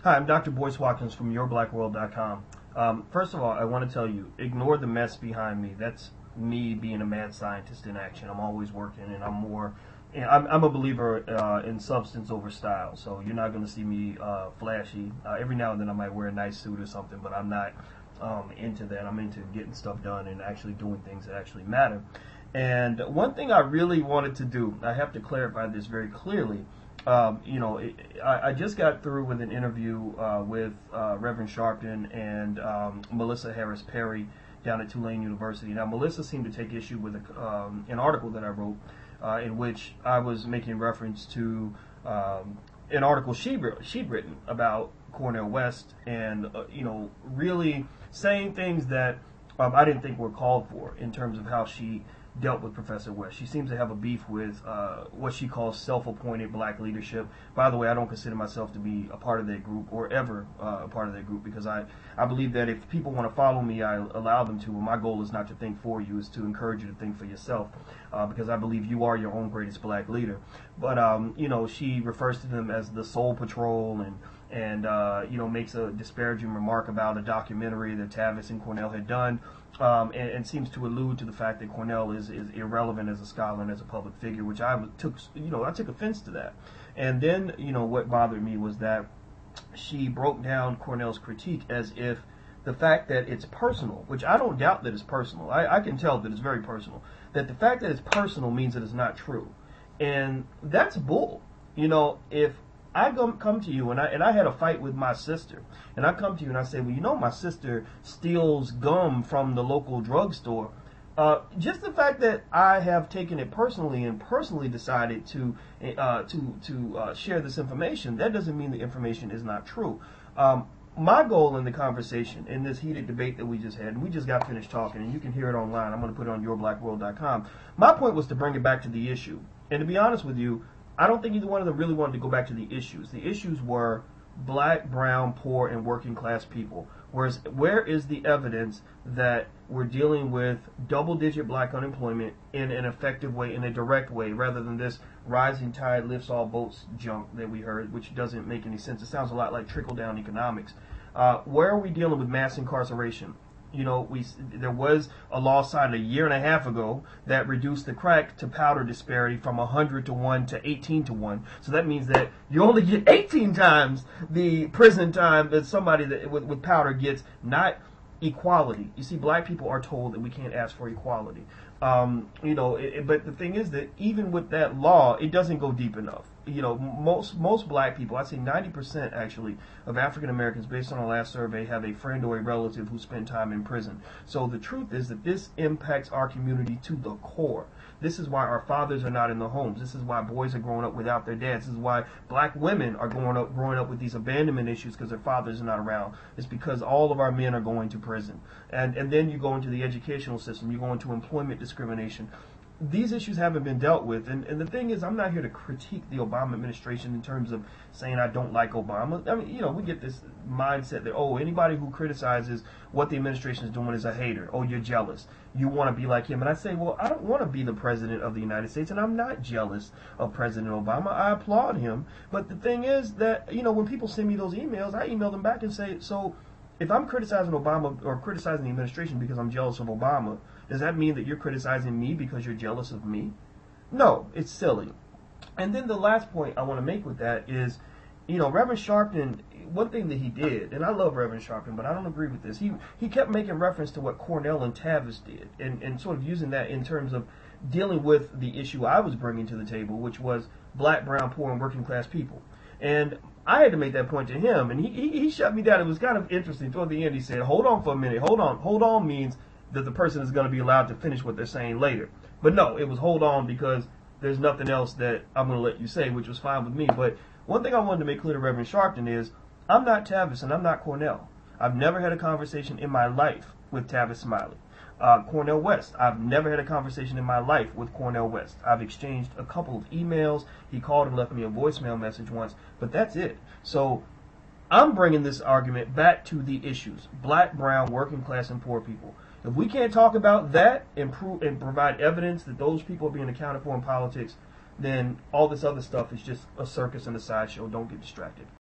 Hi, I'm Dr. Boyce Watkins from YourBlackWorld.com. First of all, I want to tell you, ignore the mess behind me. That's me being a mad scientist in action. I'm always working, and I'm a believer in substance over style. So you're not going to see me flashy. Every now and then I might wear a nice suit or something, but I'm not into that. I'm into getting stuff done and actually doing things that actually matter. And one thing I really wanted to do, I have to clarify this very clearly. I just got through with an interview with Reverend Sharpton and Melissa Harris Perry down at Tulane University. Now, Melissa seemed to take issue with an article that I wrote in which I was making reference to an article she'd written about Cornel West and, really saying things that I didn't think were called for in terms of how she dealt with Professor West. She seems to have a beef with what she calls self-appointed black leadership. By the way, I don't consider myself to be a part of that group or ever a part of that group, because I believe that if people want to follow me, I allow them to. And my goal is not to think for you, is to encourage you to think for yourself, because I believe you are your own greatest black leader. But, she refers to them as the Soul Patrol and makes a disparaging remark about a documentary that Tavis and Cornel had done, and seems to allude to the fact that Cornel is irrelevant as a scholar and as a public figure, which I took offense to that. And then, what bothered me was that she broke down Cornel's critique as if the fact that it's personal, which I don't doubt that it's personal. I can tell that it's very personal. That the fact that it's personal means that it's not true. And that's bull. If I come to you and I had a fight with my sister, and I come to you and I say, well, my sister steals gum from the local drugstore. Just the fact that I have taken it personally and personally decided to share this information, that doesn't mean the information is not true. My goal in the conversation, in this heated debate that we just had, and we just got finished talking, and you can hear it online. I'm going to put it on YourBlackWorld.com. My point was to bring it back to the issue. And to be honest with you, I don't think either one of them really wanted to go back to the issues. The issues were black, brown, poor, and working class people. Whereas, where is the evidence that we're dealing with double-digit black unemployment in an effective way, in a direct way, rather than this rising tide lifts all boats junk that we heard, which doesn't make any sense. It sounds a lot like trickle-down economics. Where are we dealing with mass incarceration? There was a law signed a year and a half ago that reduced the crack to powder disparity from 100 to 1 to 18 to 1. So that means that you only get 18 times the prison time that somebody that with powder gets, not equality. You see, black people are told that we can't ask for equality. But the thing is that even with that law, it doesn't go deep enough. Most black people, I'd say 90% actually, of African Americans, based on our last survey, have a friend or a relative who spent time in prison. So the truth is that this impacts our community to the core. This is why our fathers are not in the homes. This is why boys are growing up without their dads. This is why black women are growing up with these abandonment issues because their fathers are not around. It's because all of our men are going to prison. And then you go into the educational system. You go into employment discrimination. These issues haven't been dealt with, and the thing is, I'm not here to critique the Obama administration in terms of saying I don't like Obama. I mean, we get this mindset that, anybody who criticizes what the administration is doing is a hater. Oh, you're jealous. You want to be like him. And I say, well, I don't want to be the president of the United States, and I'm not jealous of President Obama. I applaud him. But the thing is that, when people send me those emails, I email them back and say, so if I'm criticizing Obama or criticizing the administration because I'm jealous of Obama, does that mean that you're criticizing me because you're jealous of me? No, it's silly. And then the last point I want to make with that is, Reverend Sharpton, one thing that he did, and I love Reverend Sharpton, but I don't agree with this. He kept making reference to what Cornel and Tavis did, and sort of using that in terms of dealing with the issue I was bringing to the table, which was black, brown, poor, and working class people. And I had to make that point to him, and he shut me down. It was kind of interesting. Toward the end, he said, hold on for a minute. Hold on. Hold on means that the person is going to be allowed to finish what they're saying later. But no, it was hold on because there's nothing else that I'm going to let you say, which was fine with me. But one thing I wanted to make clear to Reverend Sharpton is I'm not Tavis and I'm not Cornel. I've never had a conversation in my life with Tavis Smiley. Cornel West, I've never had a conversation in my life with Cornel West. I've exchanged a couple of emails. He called and left me a voicemail message once, but that's it. So I'm bringing this argument back to the issues: black, brown, working class, and poor people. If we can't talk about that and provide evidence that those people are being accounted for in politics, then all this other stuff is just a circus and a sideshow. Don't get distracted.